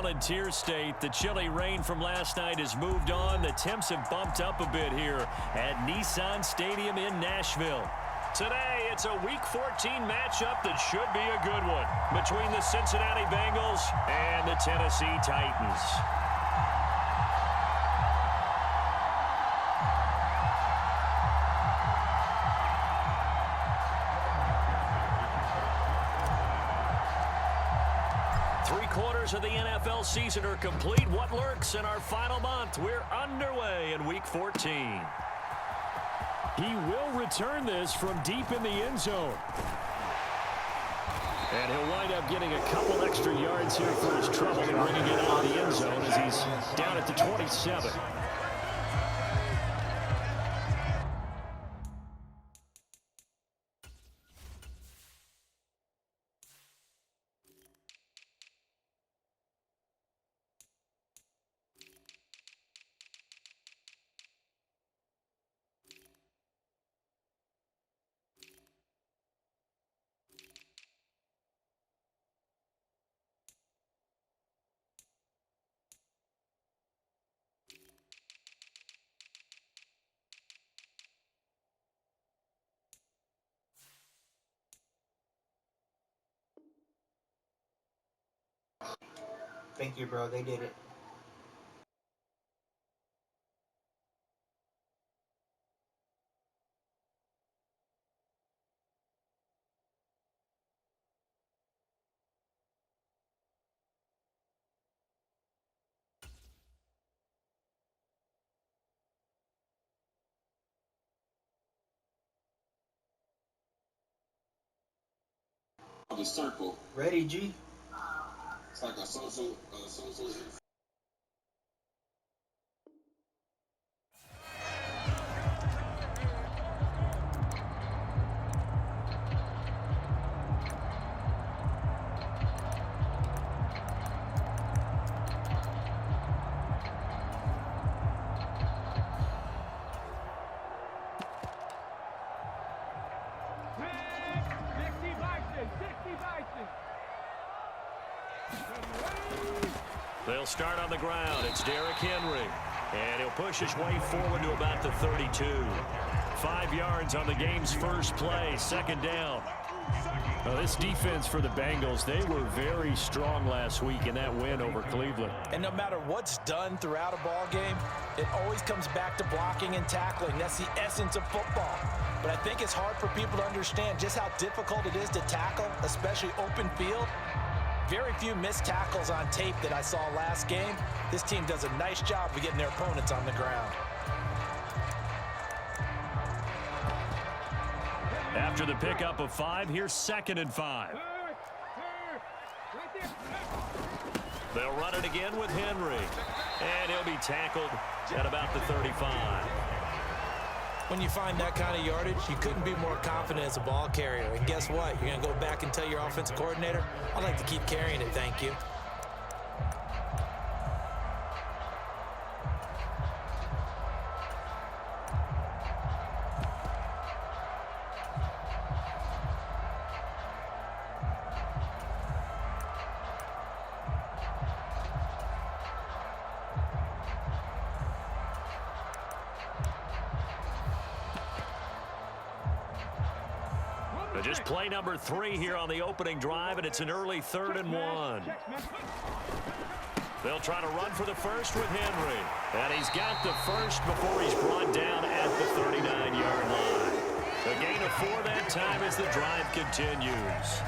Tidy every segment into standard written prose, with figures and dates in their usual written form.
Volunteer State. The chilly rain from last night has moved on. The temps have bumped up a bit here at Nissan Stadium in Nashville. Today, it's a Week 14 matchup that should be a good one between the Cincinnati Bengals and the Tennessee Titans. Three-quarters of the NFL season are complete. What lurks in our final month? We're underway in Week 14. He will return this from deep in the end zone. And he'll wind up getting a couple extra yards here for his trouble and bringing it out of the end zone as he's down at the 27. Thank you, bro. They did it. The circle. Ready, G? It's like a social. They'll start on the ground. It's Derrick Henry. And he'll push his way forward to about the 32. 5 yards on the game's first play. Second down. Well, this defense for the Bengals, they were very strong last week in that win over Cleveland. And no matter what's done throughout a ball game, it always comes back to blocking and tackling. That's the essence of football. But I think it's hard for people to understand just how difficult it is to tackle, especially open field. Very few missed tackles on tape that I saw last game. This team does a nice job of getting their opponents on the ground. After the pickup of 5, here's 2nd and 5. They'll run it again with Henry. And he'll be tackled at about the 35. When you find that kind of yardage, you couldn't be more confident as a ball carrier. And guess what? You're going to go back and tell your offensive coordinator, I'd like to keep carrying it, thank you. Just play number 3 here on the opening drive, and it's an early 3rd and 1. They'll try to run for the first with Henry. And he's got the first before he's brought down at the 39-yard line. A gain of 4 that time as the drive continues.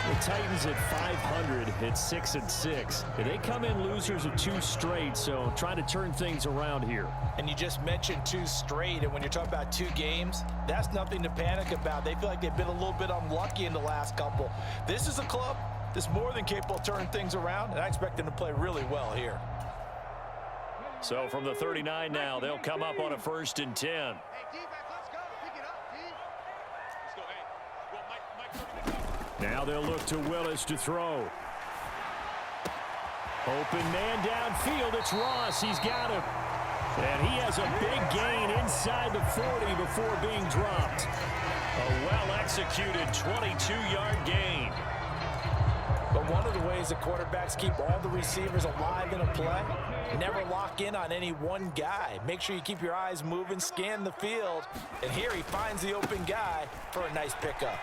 The Titans at 500 at 6-6. They come in losers of 2 straight, so trying to turn things around here. And you just mentioned 2 straight, and when you're talking about 2 games, that's nothing to panic about. They feel like they've been a little bit unlucky in the last couple. This is a club that's more than capable of turning things around, and I expect them to play really well here. So from the 39 now, they'll come up on a 1st and 10. Now they'll look to Willis to throw. Open man downfield. It's Ross. He's got him. And he has a big gain inside the 40 before being dropped. A well-executed 22-yard gain. But one of the ways the quarterbacks keep all the receivers alive in a play. Never lock in on any one guy. Make sure you keep your eyes moving, scan the field, and here he finds the open guy for a nice pickup.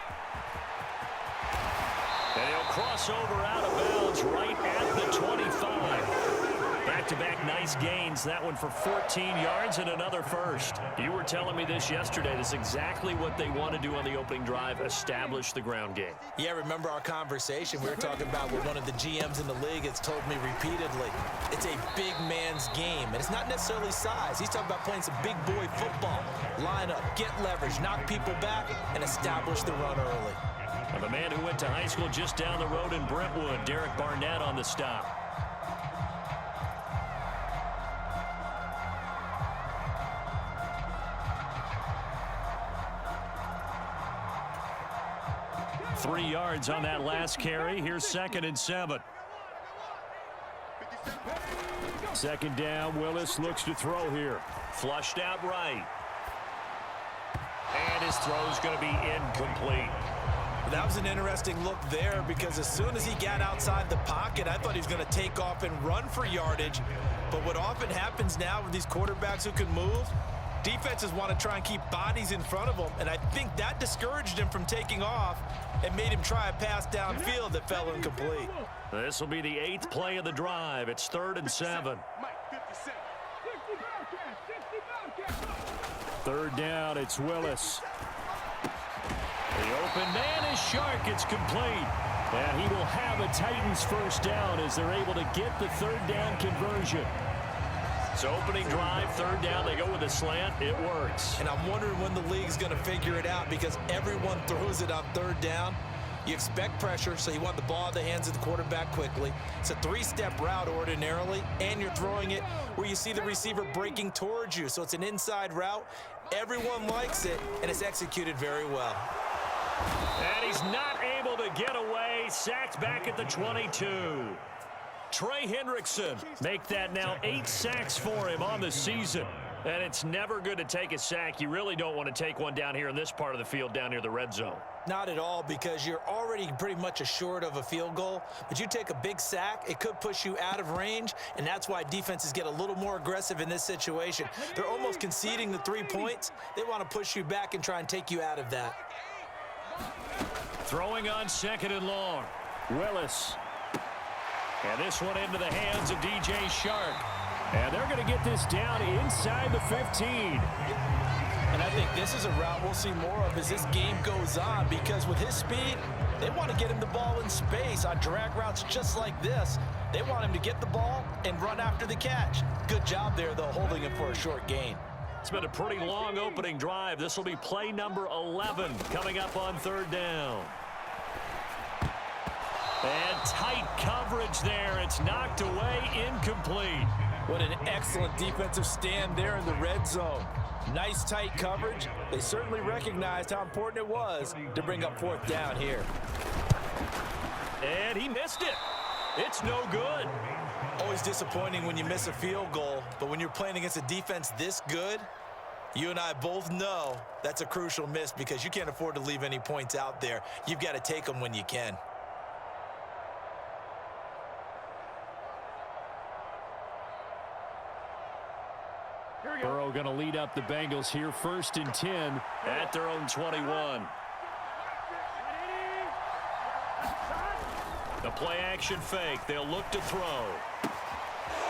And he'll cross over out of bounds right at the 25. Back-to-back nice gains. That one for 14 yards and another first. You were telling me this yesterday. This is exactly what they want to do on the opening drive, establish the ground game. Yeah, remember our conversation we were talking about with one of the GMs in the league has told me repeatedly, it's a big man's game, and it's not necessarily size. He's talking about playing some big boy football. Line up, get leverage, knock people back, and establish the run early. And the man who went to high school just down the road in Brentwood, Derek Barnett on the stop. Three yards on that last carry. Here's 2nd and 7. Second down, Willis looks to throw here. Flushed out right. And his throw's going to be incomplete. That was an interesting look there because as soon as he got outside the pocket, I thought he was going to take off and run for yardage. But what often happens now with these quarterbacks who can move, defenses want to try and keep bodies in front of them, and I think that discouraged him from taking off and made him try a pass downfield that fell incomplete. This will be the 8th play of the drive. It's 3rd and 7. Third down, it's Willis. The open man is Shark. It's complete. And he will have a Titans first down as they're able to get the 3rd down conversion. So opening drive, 3rd down, they go with a slant. It works. And I'm wondering when the league's going to figure it out because everyone throws it on 3rd down. You expect pressure, so you want the ball in the hands of the quarterback quickly. It's a 3-step route ordinarily, and you're throwing it where you see the receiver breaking towards you. So it's an inside route. Everyone likes it, and it's executed very well. And he's not able to get away. Sacked back at the 22. Trey Hendrickson make that now 8 sacks for him on the season. And it's never good to take a sack. You really don't want to take one down here in this part of the field down near the red zone. Not at all, because you're already pretty much assured of a field goal. But you take a big sack, it could push you out of range, and that's why defenses get a little more aggressive in this situation. They're almost conceding the 3 points. They want to push you back and try and take you out of that. Throwing on 2nd and long. Willis. And this one into the hands of DJ Shark. And they're going to get this down inside the 15. And I think this is a route we'll see more of as this game goes on, because with his speed, they want to get him the ball in space on drag routes just like this. They want him to get the ball and run after the catch. Good job there, though, holding him for a short gain. It's been a pretty long opening drive. This will be play number 11 coming up on 3rd down. And tight coverage there. It's knocked away, incomplete. What an excellent defensive stand there in the red zone. Nice tight coverage. They certainly recognized how important it was to bring up 4th down here. And he missed it. It's no good. Always disappointing when you miss a field goal, but when you're playing against a defense this good, you and I both know that's a crucial miss because you can't afford to leave any points out there. You've got to take them when you can. Burrow going to lead up the Bengals here, 1st and 10 at their own 21. The play action fake. They'll look to throw.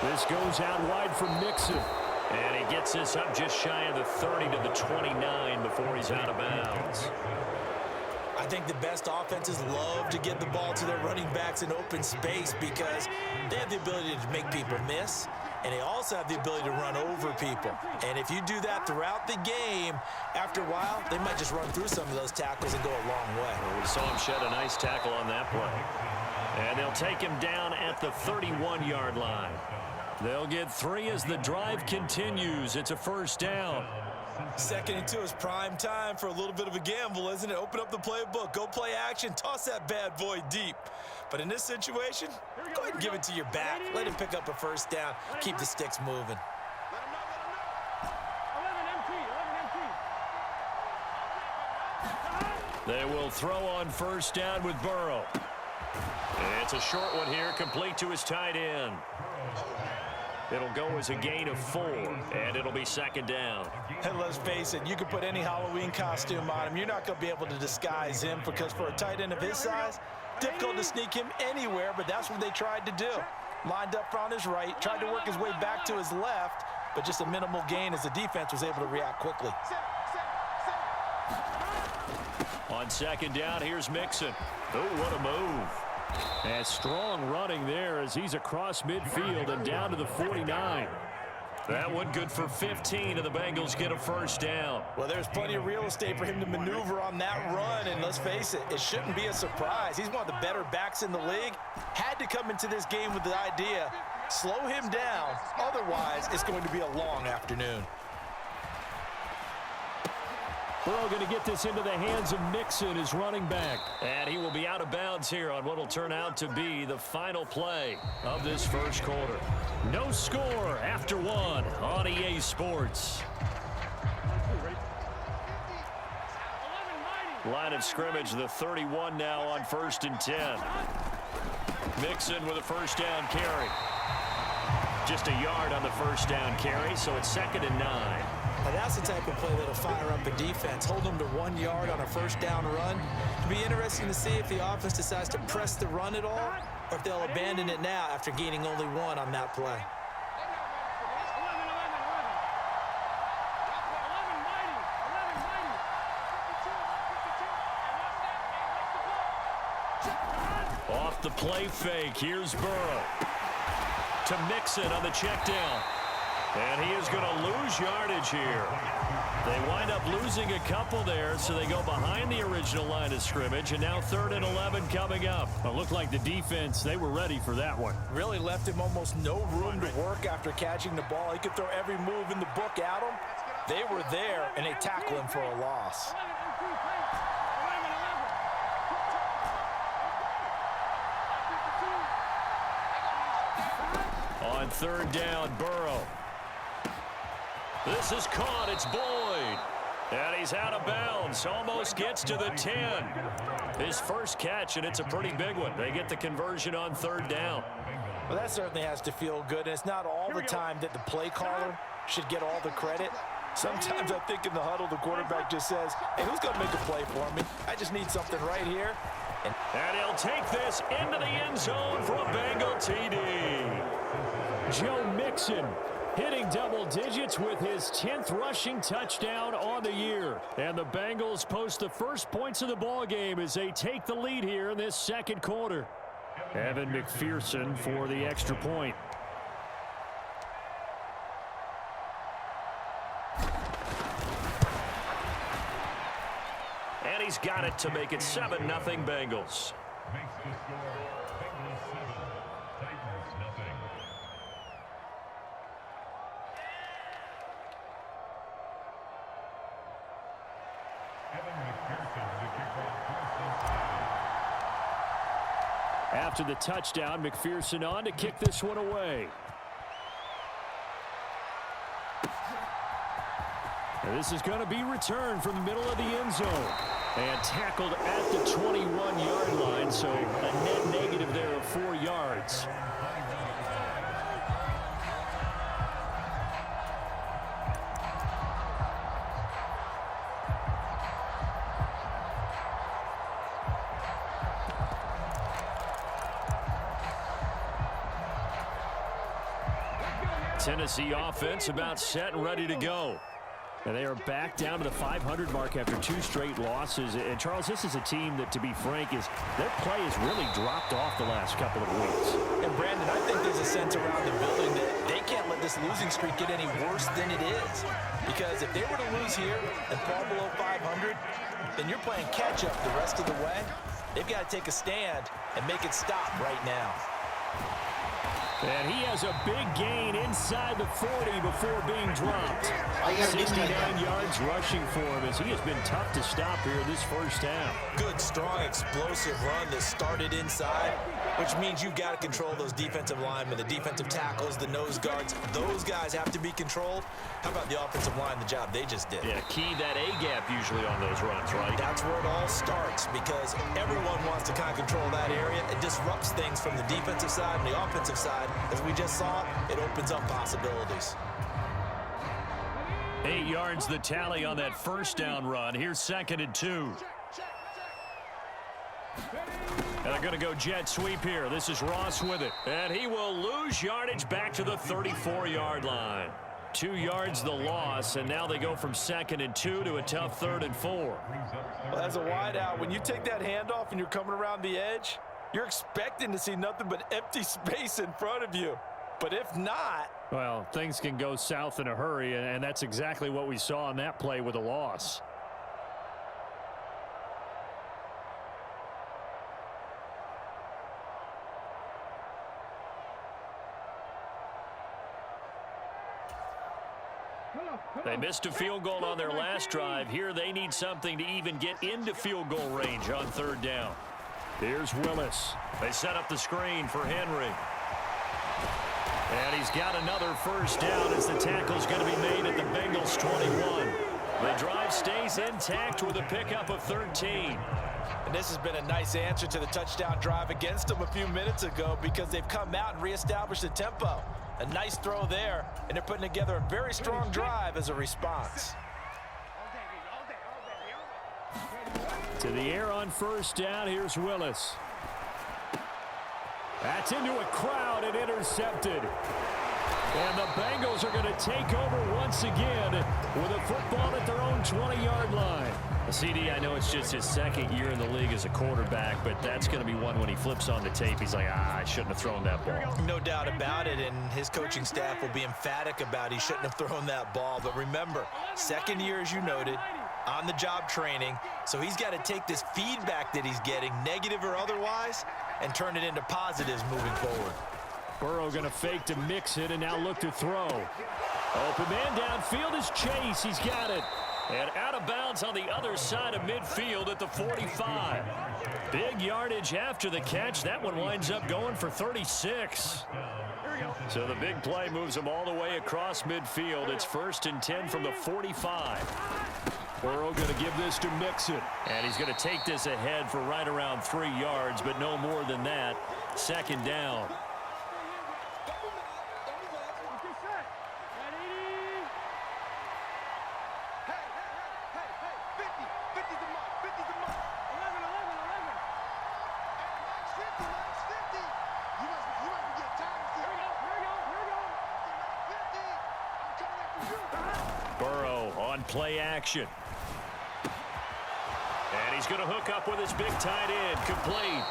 This goes out wide from Nixon. And he gets this up just shy of the 30 to the 29 before he's out of bounds. I think the best offenses love to get the ball to their running backs in open space because they have the ability to make people miss, and they also have the ability to run over people. And if you do that throughout the game, after a while, they might just run through some of those tackles and go a long way. Well, we saw him shed a nice tackle on that play. And they'll take him down at the 31-yard line. They'll get 3 as the drive continues. It's a 1st down. 2nd and 2 is prime time for a little bit of a gamble, isn't it? Open up the playbook, go play action, toss that bad boy deep. But in this situation, go ahead and give it to your back. Let him pick up a 1st down. Keep the sticks moving. They will throw on 1st down with Burrow. It's a short one here, complete to his tight end. It'll go as a gain of 4, and it'll be second down. And let's face it, you can put any Halloween costume on him. You're not going to be able to disguise him because for a tight end of his size, difficult to sneak him anywhere, but that's what they tried to do. Lined up on his right, tried to work his way back to his left, but just a minimal gain as the defense was able to react quickly. On second down, here's Mixon. Oh, what a move. And strong running there as he's across midfield and down to the 49. That one good for 15, and the Bengals get a first down. Well, there's plenty of real estate for him to maneuver on that run, and let's face it, it shouldn't be a surprise. He's one of the better backs in the league. Had to come into this game with the idea, slow him down, otherwise it's going to be a long afternoon. Burrow going to get this into the hands of Mixon, his running back. And he will be out of bounds here on what will turn out to be the final play of this first quarter. No score after 1 on EA Sports. Line of scrimmage, the 31 now on 1st and 10. Mixon with a first down carry. Just a yard on the first down carry, so it's 2nd and 9. Now that's the type of play that'll fire up a defense. Hold them to 1 yard on a first down run. It'll be interesting to see if the offense decides to press the run at all or if they'll abandon it now after gaining only 1 on that play. Off the play fake, here's Burrow. To Mixon on the check down. And he is going to lose yardage here. They wind up losing a couple there, so they go behind the original line of scrimmage, and now 3rd and 11 coming up. It looked like the defense, they were ready for that one. Really left him almost no room to work after catching the ball. He could throw every move in the book at him. They were there, and they tackle him for a loss. On 3rd down, Burrow. This is caught. It's Boyd. And he's out of bounds. Almost gets to the 10. His first catch, and it's a pretty big one. They get the conversion on 3rd down. Well, that certainly has to feel good. And it's not all the time that the play caller should get all the credit. Sometimes I think in the huddle, the quarterback just says, hey, who's going to make a play for me? I just need something right here. And he'll take this into the end zone for a Bengal TD. Joe Mixon hitting double digits with his 10th rushing touchdown on the year. And the Bengals post the first points of the ball game as they take the lead here in this second quarter. Evan McPherson for the extra point. And he's got it to make it 7-0 Bengals. After the touchdown, McPherson on to kick this one away. And this is going to be returned from the middle of the end zone. And tackled at the 21-yard line, so a net negative there of 4 yards. Tennessee offense about set and ready to go. And they are back down to the 500 mark after 2 straight losses. And, Charles, this is a team that, to be frank, their play has really dropped off the last couple of weeks. And, Brandon, I think there's a sense around the building that they can't let this losing streak get any worse than it is. Because if they were to lose here and fall below 500, then you're playing catch-up the rest of the way. They've got to take a stand and make it stop right now. And he has a big gain inside the 40 before being dropped. 69 yards rushing for him as he has been tough to stop here this first half. Good, strong, explosive run that started inside. which means you've got to control those defensive linemen, the defensive tackles, the nose guards. Those guys have to be controlled. How about the offensive line, the job they just did? Yeah, key that A-gap usually on those runs, right? That's where it all starts, because everyone wants to kind of control that area. It disrupts things from the defensive side and the offensive side. As we just saw, it opens up possibilities. 8 yards the tally on that first down run. Here's 2nd and 2. And they're going to go jet sweep here. This is Ross with it. And he will lose yardage back to the 34-yard line. 2 yards the loss, and now they go from 2nd and 2 to a tough 3rd and 4. Well, as a wideout, when you take that handoff and you're coming around the edge, you're expecting to see nothing but empty space in front of you. But if not... Well, things can go south in a hurry, and that's exactly what we saw on that play with a loss. They missed a field goal on their last drive. Here they need something to even get into field goal range on 3rd down. Here's Willis. They set up the screen for Henry. And he's got another first down as the tackle's going to be made at the Bengals 21. The drive stays intact with a pickup of 13. And this has been a nice answer to the touchdown drive against them a few minutes ago, because they've come out and reestablished the tempo. A nice throw there, and they're putting together a very strong drive as a response. To the air on first down. Here's Willis. That's into a crowd and intercepted. And the Bengals are going to take over once again with a football at their own 20-yard line. CD, I know it's just his 2nd year in the league as a quarterback, but that's going to be one when he flips on the tape. He's like, I shouldn't have thrown that ball. No doubt about it, and his coaching staff will be emphatic about he shouldn't have thrown that ball. But remember, 2nd year, as you noted, on-the-job training, so he's got to take this feedback that he's getting, negative or otherwise, and turn it into positives moving forward. Burrow going to fake to mix it and now look to throw. Open man downfield is Chase. He's got it. And out of bounds on the other side of midfield at the 45. Big yardage after the catch. That one winds up going for 36. So the big play moves them all the way across midfield. It's 1st and 10 from the 45. Burrow going to give this to Mixon. And he's going to take this ahead for right around 3 yards, but no more than that. 2nd down. Burrow on play action. And he's going to hook up with his big tight end, complete.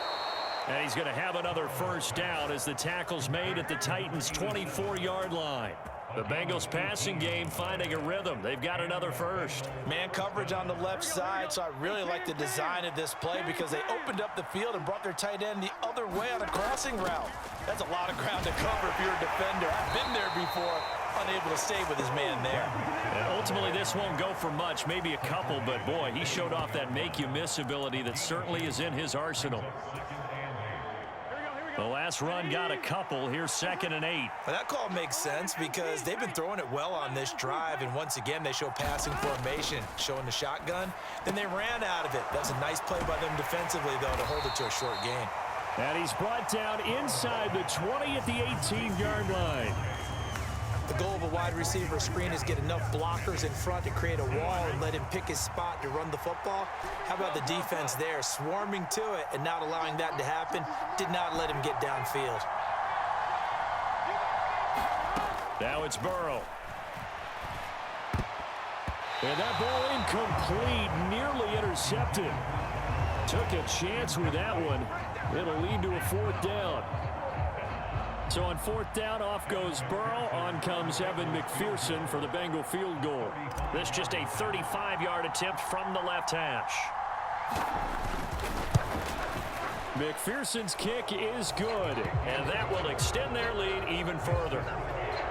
And he's going to have another first down as the tackle's made at the Titans' 24-yard line. The Bengals passing game finding a rhythm. They've got another first. Man coverage on the left side, so I really like the design of this play because they opened up the field and brought their tight end the other way on a crossing route. That's a lot of ground to cover if you're a defender. I've been there before, unable to stay with his man there. And ultimately, this won't go for much, maybe a couple, but boy, he showed off that make-you-miss ability that certainly is in his arsenal. The last run got a couple. Here's 2nd and 8. Well, that call makes sense because they've been throwing it well on this drive, and once again, they show passing formation, showing the shotgun. Then they ran out of it. That's a nice play by them defensively, though, to hold it to a short gain. And he's brought down inside the 20 at the 18-yard line. The goal of a wide receiver screen is get enough blockers in front to create a wall and let him pick his spot to run the football. How about the defense there, swarming to it and not allowing that to happen? Did not let him get downfield. Now it's Burrow. And that ball incomplete, nearly intercepted. Took a chance with that one. It'll lead to a 4th down. So on 4th down, off goes Burrow. On comes Evan McPherson for the Bengal field goal. This just a 35-yard attempt from the left hash. McPherson's kick is good. And that will extend their lead even further.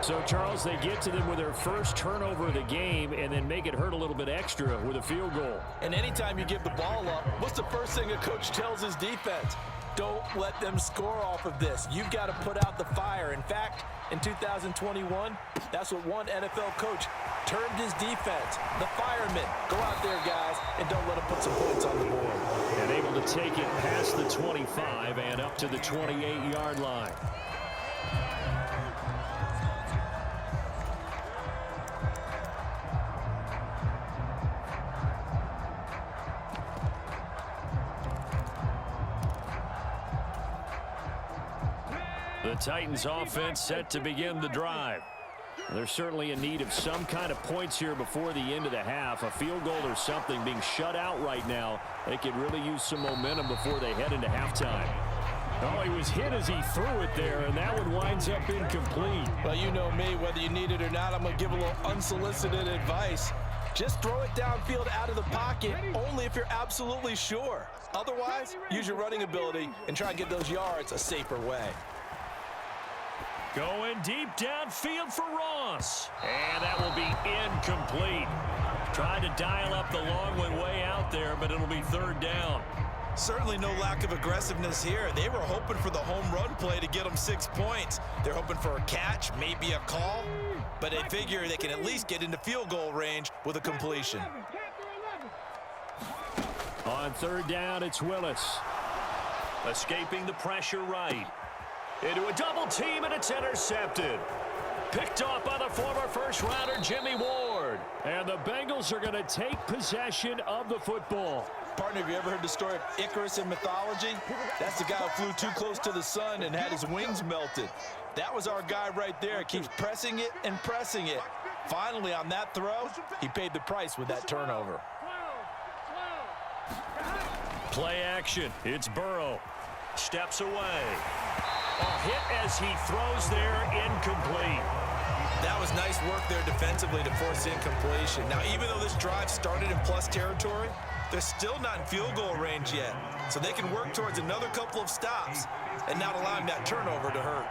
So, Charles, they get to them with their first turnover of the game and then make it hurt a little bit extra with a field goal. And anytime you give the ball up, what's the first thing a coach tells his defense? Don't let them score off of this. You've got to put out the fire. In fact, in 2021, that's what one NFL coach termed his defense, the firemen. Go out there, guys, and don't let them put some points on the board. And able to take it past the 25 and up to the 28-yard line. The Titans offense set to begin the drive. They're certainly in need of some kind of points here before the end of the half. A field goal or something being shut out right now. They could really use some momentum before they head into halftime. Oh, he was hit as he threw it there, and that one winds up incomplete. Well, you know me, whether you need it or not, I'm going to give a little unsolicited advice. Just throw it downfield out of the pocket, only if you're absolutely sure. Otherwise, use your running ability and try and get those yards a safer way. Going deep downfield for Ross. And that will be incomplete. Tried to dial up the long one way out there, but it'll be third down. Certainly no lack of aggressiveness here. They were hoping for the home run play to get them 6 points. They're hoping for a catch, maybe a call, but they figure they can at least get into field goal range with a completion. On third down, it's Willis. Escaping the pressure right. Into a double team, and it's intercepted. Picked off by the former first-rounder Jimmy Ward. And the Bengals are going to take possession of the football. Partner, have you ever heard the story of Icarus in mythology? That's the guy who flew too close to the sun and had his wings melted. That was our guy right there. Keeps pressing it and pressing it. Finally, on that throw, he paid the price with that turnover. Play action. It's Burrow. Steps away. A hit as he throws there, incomplete. That was nice work there defensively to force incompletion. Now, even though this drive started in plus territory, they're still not in field goal range yet. So they can work towards another couple of stops and not allowing that turnover to hurt.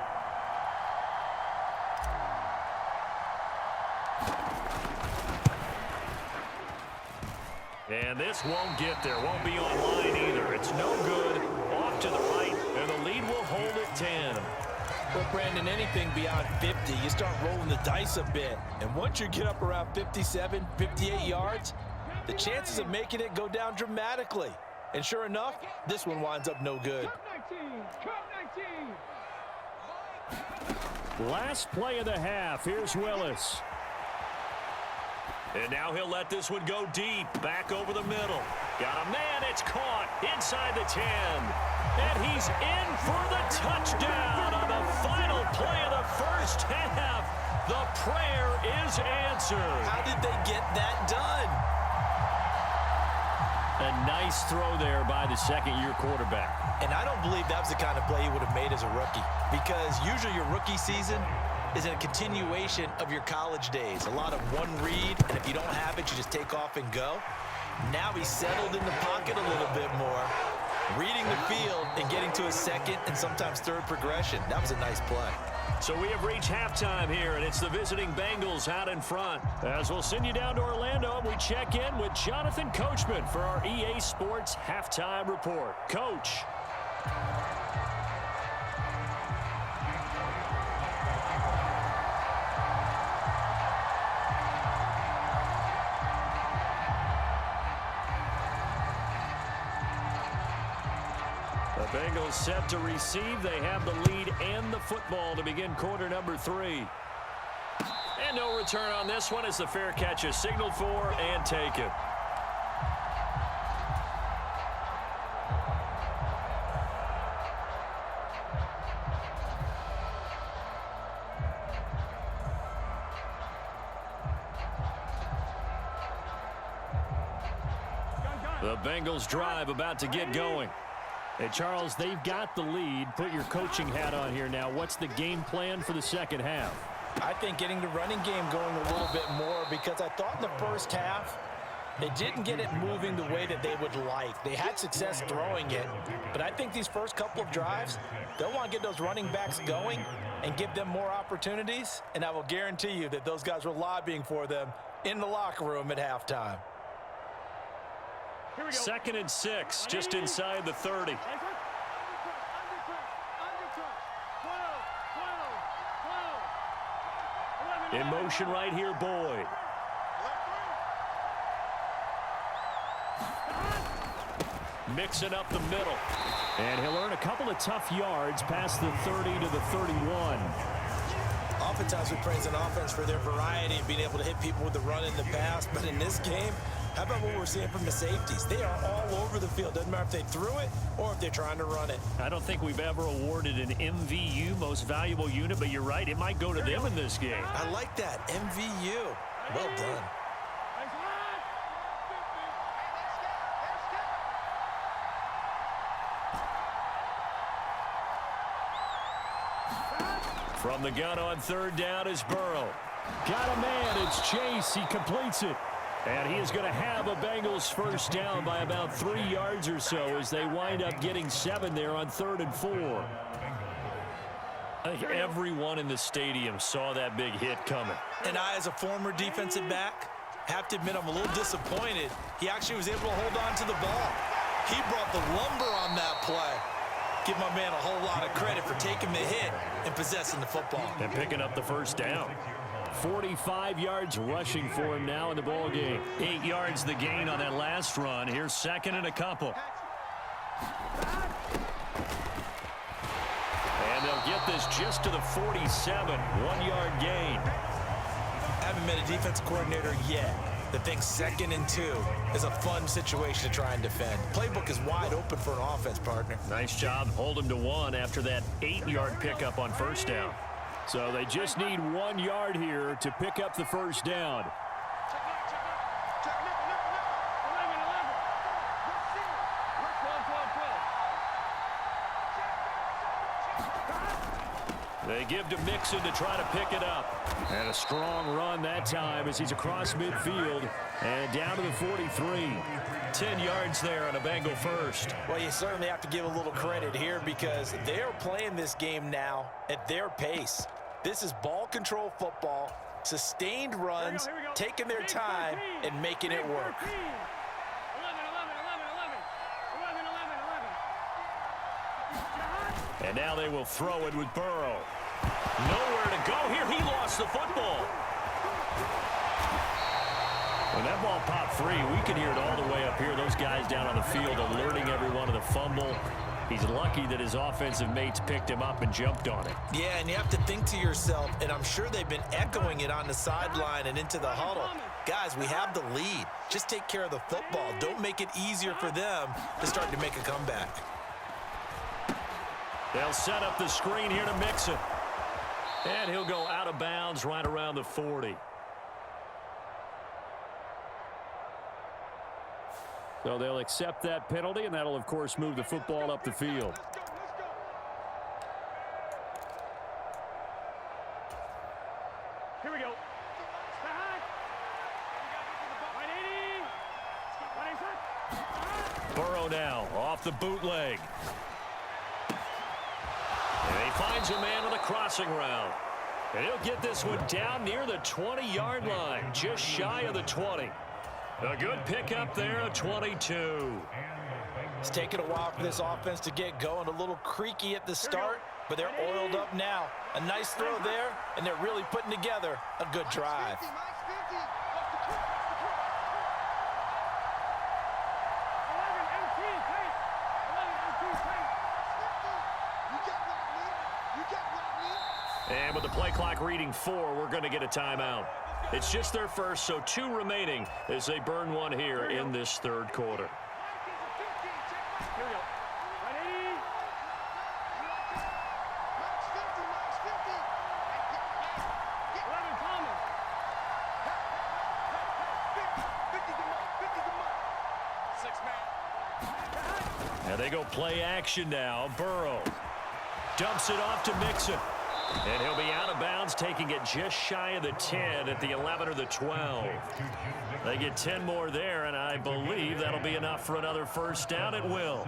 And this won't get there. Won't be online either. It's no good. Off to the right, and the lead will hold at 10. Well, Brandon, anything beyond 50, you start rolling the dice a bit. And once you get up around 57, 58 yards, the chances of making it go down dramatically. And sure enough, this one winds up no good. Last play of the half. Here's Willis. And now he'll let this one go deep, back over the middle. Got a man, it's caught inside the 10. And he's in for the touchdown on the final play of the first half. The prayer is answered. How did they get that done? A nice throw there by the second-year quarterback. And I don't believe that was the kind of play he would have made as a rookie, because usually your rookie season is a continuation of your college days. A lot of one read, and if you don't have it, you just take off and go. Now he's settled in the pocket a little bit more, reading the field and getting to a second and sometimes third progression. That was a nice play. So we have reached halftime here, and it's the visiting Bengals out in front. As we'll send you down to Orlando, we check in with Jonathan Coachman for our EA Sports Halftime Report. Coach. The Bengals set to receive. They have the lead and the football to begin quarter number 3. And no return on this one as the fair catch is signaled for and taken. The Bengals drive about to get going. Hey, Charles, they've got the lead. Put your coaching hat on here now. What's the game plan for the second half? I think getting the running game going a little bit more, because I thought in the first half they didn't get it moving the way that they would like. They had success throwing it, but I think these first couple of drives, they'll want to get those running backs going and give them more opportunities, and I will guarantee you that those guys were lobbying for them in the locker room at halftime. 2nd and 6, just inside the 30. In motion right here, Boyd. Mixing up the middle. And he'll earn a couple of tough yards past the 30 to the 31. Oftentimes we praise an offense for their variety and being able to hit people with the run and the pass. But in this game, how about what we're seeing from the safeties? They are all over the field. Doesn't matter if they threw it or if they're trying to run it. I don't think we've ever awarded an MVU, most valuable unit, but you're right. It might go to them in this game. I like that. MVU. Well done. From the gun on third down is Burrow. Got a man. It's Chase. He completes it. And he is going to have a Bengals first down by about 3 yards or so as they wind up getting 7 there on 3rd and 4. I think everyone in the stadium saw that big hit coming. And I, as a former defensive back, have to admit I'm a little disappointed. He actually was able to hold on to the ball. He brought the lumber on that play. Give my man a whole lot of credit for taking the hit and possessing the football. And picking up the first down. 45 yards rushing for him now in the ball game. 8 yards the gain on that last run. Here's 2nd and a couple. And they'll get this just to the 47. 1 yard gain. I haven't met a defensive coordinator yet that thinks 2nd and 2 is a fun situation to try and defend. Playbook is wide open for an offense, partner. Nice job. Hold him to 1 after that 8-yard pickup on first down. So they just need 1 yard here to pick up the first down. They give to Mixon to try to pick it up. And a strong run that time as he's across midfield and down to the 43. 10 yards there on a Bengal first. Well, you certainly have to give a little credit here because they're playing this game now at their pace. This is ball control football, sustained runs, taking their time and making it work. And now they will throw it with Burrow. Nowhere to go here. He lost the football. When that ball popped free, we can hear it all the way up here. Those guys down on the field alerting everyone of the fumble. He's lucky that his offensive mates picked him up and jumped on it. Yeah, and you have to think to yourself, and I'm sure they've been echoing it on the sideline and into the huddle. Guys, we have the lead. Just take care of the football. Don't make it easier for them to start to make a comeback. They'll set up the screen here to Mixon. And he'll go out of bounds right around the 40. So they'll accept that penalty, and that'll, of course, move the football up the field. Here we go. Burrow now off the bootleg. And he finds a man on the crossing route. And he'll get this one down near the 20-yard line, just shy of the 20. A good pickup there at 22. It's taken a while for this offense to get going. A little creaky at the start, but they're oiled up now. A nice throw there, and they're really putting together a good drive. And with the play clock reading 4, we're going to get a timeout. It's just their first, so 2 remaining as they burn one here in this third quarter. And they go play action now. Burrow dumps it off to Mixon. And he'll be out of bounds, taking it just shy of the 10 at the 11 or the 12. They get 10 more there, and I believe that'll be enough for another first down. It will.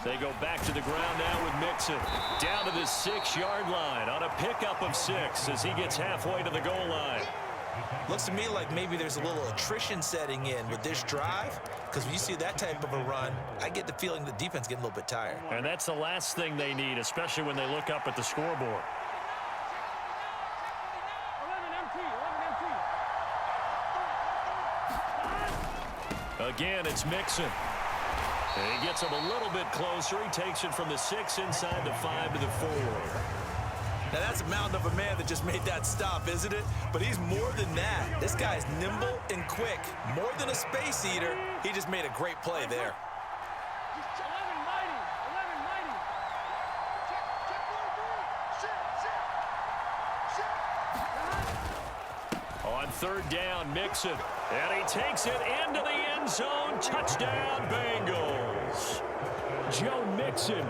They go back to the ground now with Mixon. Down to the 6-yard line on a pickup of 6 as he gets halfway to the goal line. Looks to me like maybe there's a little attrition setting in with this drive, because when you see that type of a run, I get the feeling the defense getting a little bit tired. And that's the last thing they need, especially when they look up at the scoreboard. Again, it's Mixon. And he gets him a little bit closer. He takes it from the 6 inside the 5 to the 4. Now, that's a mountain of a man that just made that stop, isn't it? But he's more than that. This guy's nimble and quick. More than a space eater, he just made a great play there. On 3rd down, Mixon. And he takes it into the end zone. Touchdown, Bengals. Joe Mixon,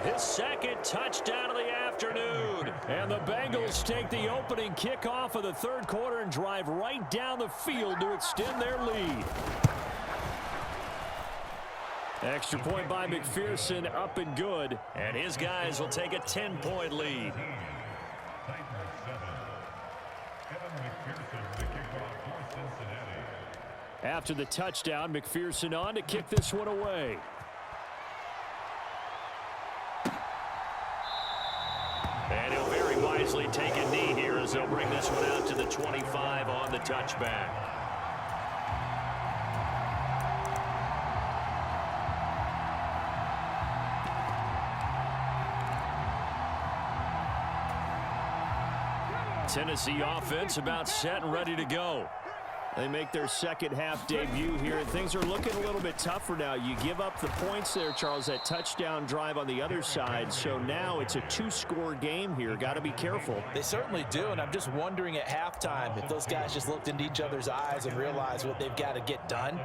his 2nd touchdown of the afternoon. And the Bengals take the opening kickoff of the 3rd quarter and drive right down the field to extend their lead. Extra point by McPherson, up and good. And his guys will take a 10-point lead. After the touchdown, McPherson on to kick this one away. And he'll very wisely take a knee here as they'll bring this one out to the 25 on the touchback. Tennessee offense about set and ready to go. They make their 2nd half debut here, and things are looking a little bit tougher now. You give up the points there, Charles, that touchdown drive on the other side. So now it's a 2-score game here. Got to be careful. They certainly do, and I'm just wondering at halftime if those guys just looked into each other's eyes and realized what they've got to get done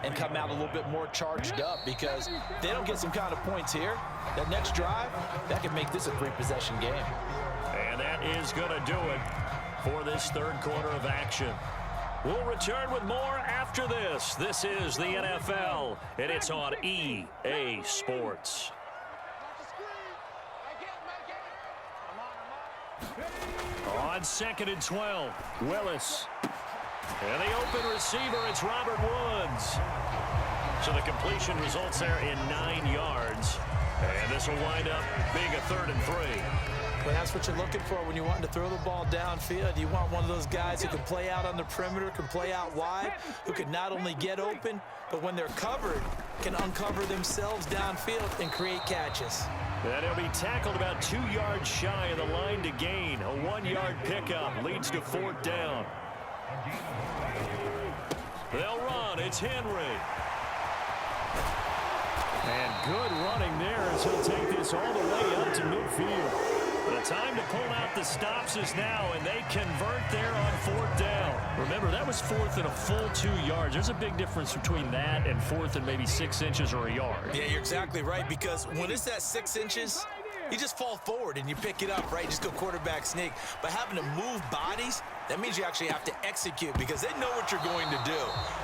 and come out a little bit more charged up, because if they don't get some kind of points here, that next drive, that could make this a 3-possession game. And that is going to do it for this 3rd quarter of action. We'll return with more after this. This is the NFL, and it's on EA Sports. On 2nd and 12, Willis. And the open receiver, it's Robert Woods. So the completion results there in 9 yards. And this will wind up being a 3rd and 3. Well, that's what you're looking for when you're wanting to throw the ball downfield. You want one of those guys who can play out on the perimeter, can play out wide, who can not only get open, but when they're covered, can uncover themselves downfield and create catches. And he'll be tackled about 2 yards shy of the line to gain. A 1-yard pickup leads to 4th down. They'll run. It's Henry. And good running there as he'll take this all the way up to midfield. The time to pull out the stops is now, and they convert there on 4th down. Remember, that was 4th and a full 2 yards. There's a big difference between that and 4th and maybe 6 inches or a yard. Yeah, you're exactly right, because when it's that 6 inches, you just fall forward and you pick it up, right? Just go quarterback sneak. But having to move bodies, that means you actually have to execute, because they know what you're going to do.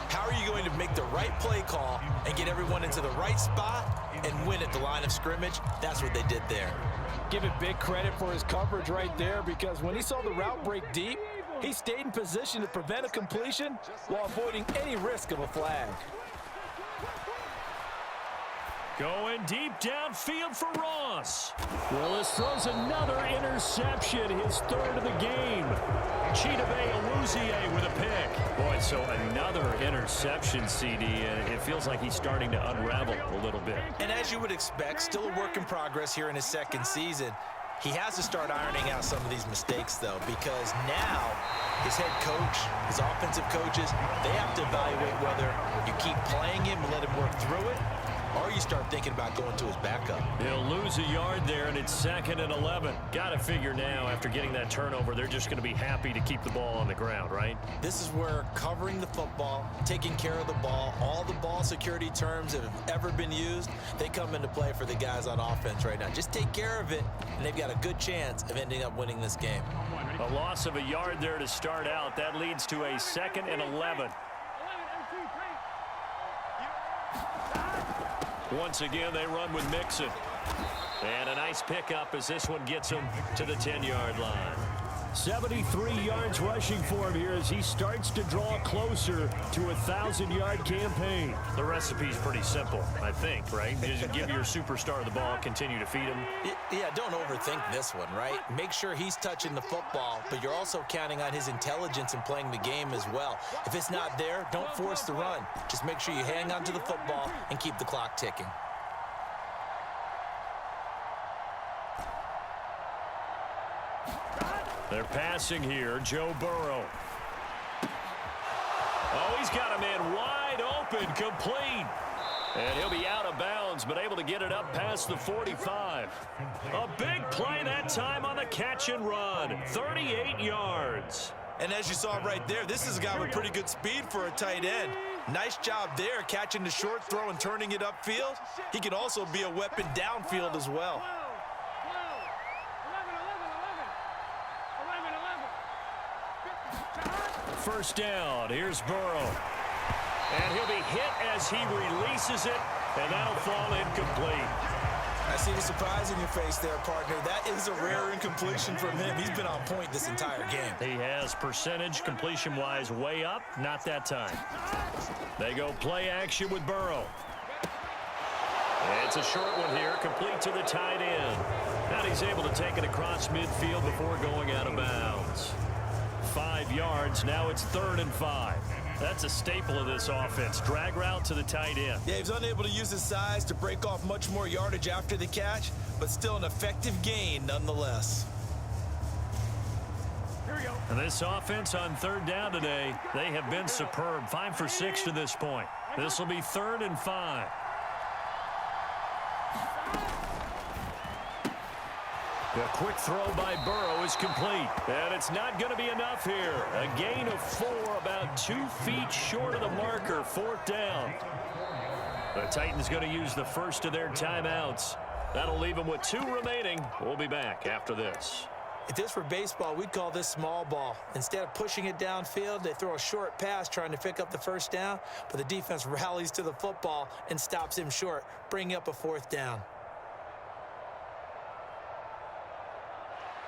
How are you going to make the right play call and get everyone into the right spot and win at the line of scrimmage? That's what they did there. Give it big credit for his coverage right there, because when he saw the route break deep, he stayed in position to prevent a completion while avoiding any risk of a flag. Going deep downfield for Ross. Willis throws another interception, his 3rd of the game. Chidobe Awuzie with a pick. Boy, so another interception, CD, and it feels like he's starting to unravel a little bit. And as you would expect, still a work in progress here in his 2nd season. He has to start ironing out some of these mistakes, though, because now his head coach, his offensive coaches, they have to evaluate whether you keep playing him and let him work through it, or you start thinking about going to his backup. He'll lose a yard there, and it's 2nd and 11. Got to figure now, after getting that turnover, they're just going to be happy to keep the ball on the ground, right? This is where covering the football, taking care of the ball, all the ball security terms that have ever been used, they come into play for the guys on offense right now. Just take care of it, and they've got a good chance of ending up winning this game. A loss of a yard there to start out. That leads to a 2nd and 11. Once again, they run with Mixon. And a nice pickup as this one gets him to the 10-yard line. 73 yards rushing for him here as he starts to draw closer to a 1,000-yard campaign. The recipe's pretty simple, I think, right? You just give your superstar the ball, continue to feed him. Yeah, don't overthink this one, right? Make sure he's touching the football, but you're also counting on his intelligence in playing the game as well. If it's not there, don't force the run. Just make sure you hang on to the football and keep the clock ticking. They're passing here. Joe Burrow. Oh, he's got a man wide open, complete. And he'll be out of bounds, but able to get it up past the 45. A big play that time on the catch and run. 38 yards. And as you saw right there, this is a guy with pretty good speed for a tight end. Nice job there, catching the short throw and turning it upfield. He can also be a weapon downfield as well. First down. Here's Burrow. And he'll be hit as he releases it, and that'll fall incomplete. I see the surprise in your face there, partner. That is a rare incompletion from him. He's been on point this entire game. He has percentage completion-wise way up. Not that time. They go play action with Burrow. It's a short one here, complete to the tight end. Now he's able to take it across midfield before going out of bounds. 5 yards. Now it's 3rd and 5. That's a staple of this offense. Drag route to the tight end. Yeah, he was unable to use his size to break off much more yardage after the catch, but still an effective gain nonetheless. And this offense on 3rd down today, they have been superb. 5 for 6 to this point. This will be 3rd and 5. The quick throw by Burrow is complete. And it's not going to be enough here. A gain of 4, about 2 feet short of the marker. 4th down. The Titans going to use the first of their timeouts. That'll leave them with 2 remaining. We'll be back after this. If this were baseball, we'd call this small ball. Instead of pushing it downfield, they throw a short pass trying to pick up the first down, but the defense rallies to the football and stops him short, bringing up a 4th down.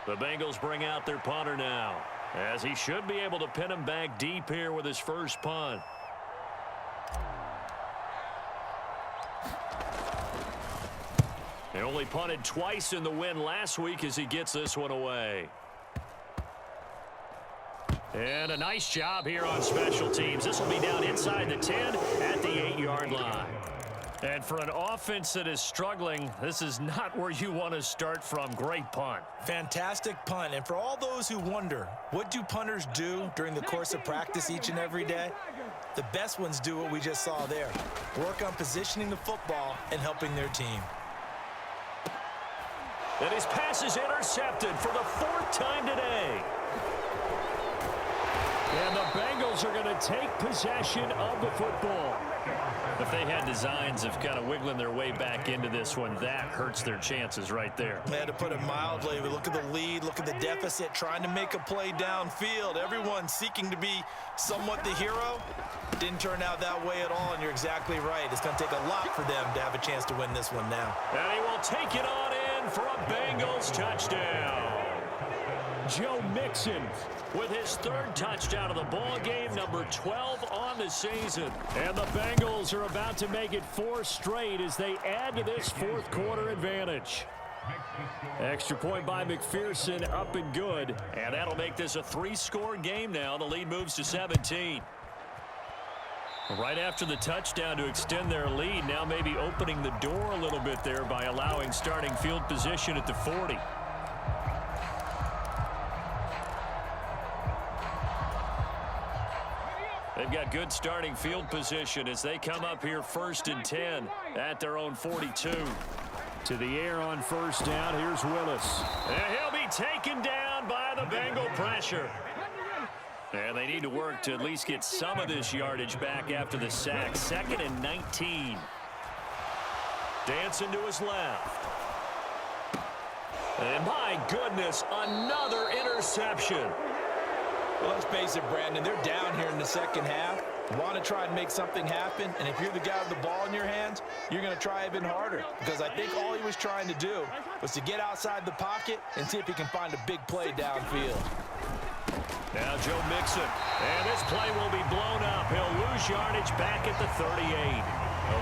The Bengals bring out their punter now, as he should be able to pin him back deep here with his first punt. He only punted twice in the win last week as he gets this one away. And a nice job here on special teams. This will be down inside the 10 at the 8-yard line. And for an offense that is struggling, this is not where you want to start from. Great punt. Fantastic punt. And for all those who wonder, what do punters do during the course of practice each and every day? The best ones do what we just saw there. Work on positioning the football and helping their team. And his pass is intercepted for the 4th time today. And the Bengals are going to take possession of the football. If they had designs of kind of wiggling their way back into this one, that hurts their chances right there. They had to put it mildly. We look at the lead, look at the deficit, trying to make a play downfield. Everyone seeking to be somewhat the hero. Didn't turn out that way at all, and you're exactly right. It's going to take a lot for them to have a chance to win this one now. And he will take it on in for a Bengals touchdown. Joe Mixon with his 3rd touchdown of the ball game, number 12 on the season. And the Bengals are about to make it 4 straight as they add to this 4th quarter advantage. Extra point by McPherson, up and good. And that'll make this a 3-score game now. The lead moves to 17. Right after the touchdown to extend their lead, now maybe opening the door a little bit there by allowing starting field position at the 40. They've got good starting field position as they come up here 1st and 10 at their own 42. To the air on 1st down. Here's Willis. And he'll be taken down by the Bengal pressure. And they need to work to at least get some of this yardage back after the sack. 2nd and 19. Dancing to his left. And my goodness, another interception. Well, let's face it, Brandon, they're down here in the second half. Want to try and make something happen, and if you're the guy with the ball in your hands, you're going to try even harder, because I think all he was trying to do was to get outside the pocket and see if he can find a big play downfield. Now Joe Mixon, and this play will be blown up. He'll lose yardage back at the 38.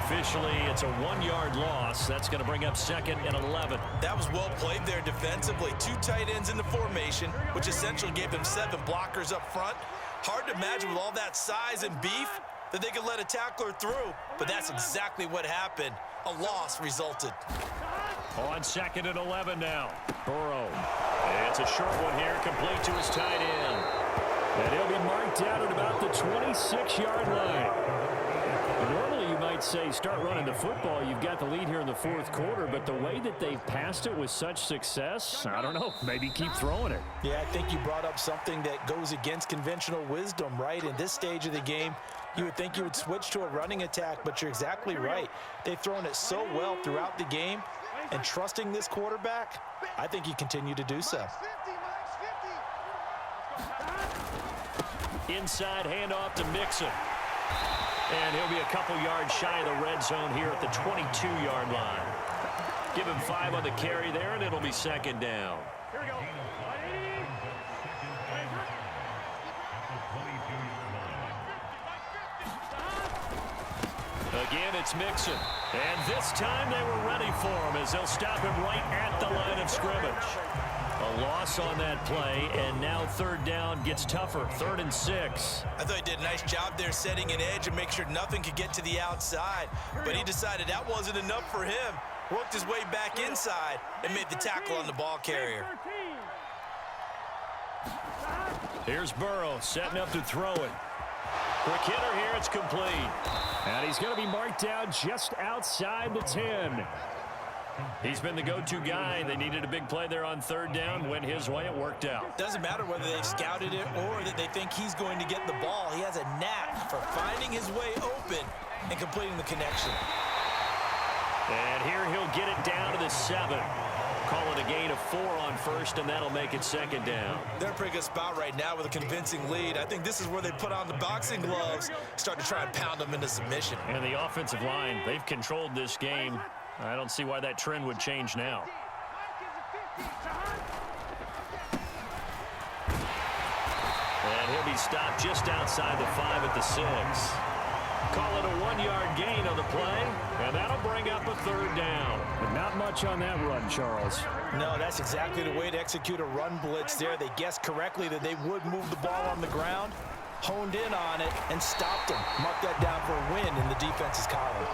Officially, it's a 1-yard loss. That's going to bring up 2nd and 11. That was well played there defensively. 2 tight ends in the formation, which essentially gave them 7 blockers up front. Hard to imagine with all that size and beef that they could let a tackler through, but that's exactly what happened. A loss resulted. On 2nd and 11 now. Burrow. It's a short one here, complete to his tight end. And he'll be marked out at about the 26-yard line. Normally, you might say start running the football. You've got the lead here in the 4th quarter, but the way that they've passed it with such success, I don't know, maybe keep throwing it. Yeah, I think you brought up something that goes against conventional wisdom, right? In this stage of the game, you would think you would switch to a running attack, but you're exactly right. They've thrown it so well throughout the game, and trusting this quarterback, I think you continue to do so. Inside handoff to Mixon. And he'll be a couple yards shy of the red zone here at the 22-yard line. Give him 5 on the carry there, and it'll be 2nd down. Here we go. Again, it's Mixon. And this time they were ready for him as they'll stop him right at the line of scrimmage. A loss on that play, and now 3rd down gets tougher. 3rd and 6. I thought he did a nice job there setting an edge and make sure nothing could get to the outside. But he decided that wasn't enough for him. Worked his way back inside and made the tackle on the ball carrier. Here's Burrow setting up to throw it. Quick hitter here, it's complete. And he's going to be marked down just outside the 10. He's been the go-to guy. They needed a big play there on 3rd down. Went his way, it worked out. Doesn't matter whether they've scouted it or that they think he's going to get the ball. He has a knack for finding his way open and completing the connection. And here he'll get it down to the 7. Call it a gain of 4 on 1st, and that'll make it 2nd down. They're in a pretty good spot right now with a convincing lead. I think this is where they put on the boxing gloves, start to try and pound them into submission. And the offensive line, they've controlled this game. I don't see why that trend would change now. And he'll be stopped just outside the 5 at the 6. Call it a 1-yard gain on the play, and that'll bring up a 3rd down. But not much on that run, Charles. No, that's exactly the way to execute a run blitz there. They guessed correctly that they would move the ball on the ground, honed in on it, and stopped them. Mark that down for a win in the defense's column.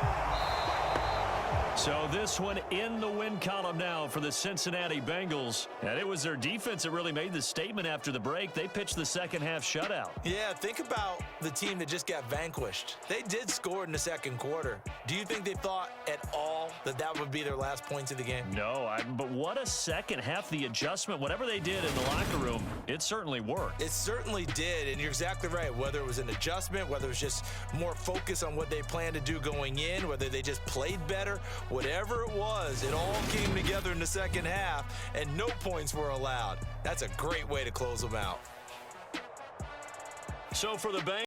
So this one in the win column now for the Cincinnati Bengals. And it was their defense that really made the statement after the break. They pitched the 2nd half shutout. Yeah, think about the team that just got vanquished. They did score in the 2nd quarter. Do you think they thought at all that that would be their last points of the game? No, but what a 2nd half. The adjustment, whatever they did in the locker room, it certainly worked. It certainly did, and you're exactly right. Whether it was an adjustment, whether it was just more focus on what they planned to do going in, whether they just played better, whatever it was, it all came together in the 2nd half, and no points were allowed. That's a great way to close them out. So for the Bengals,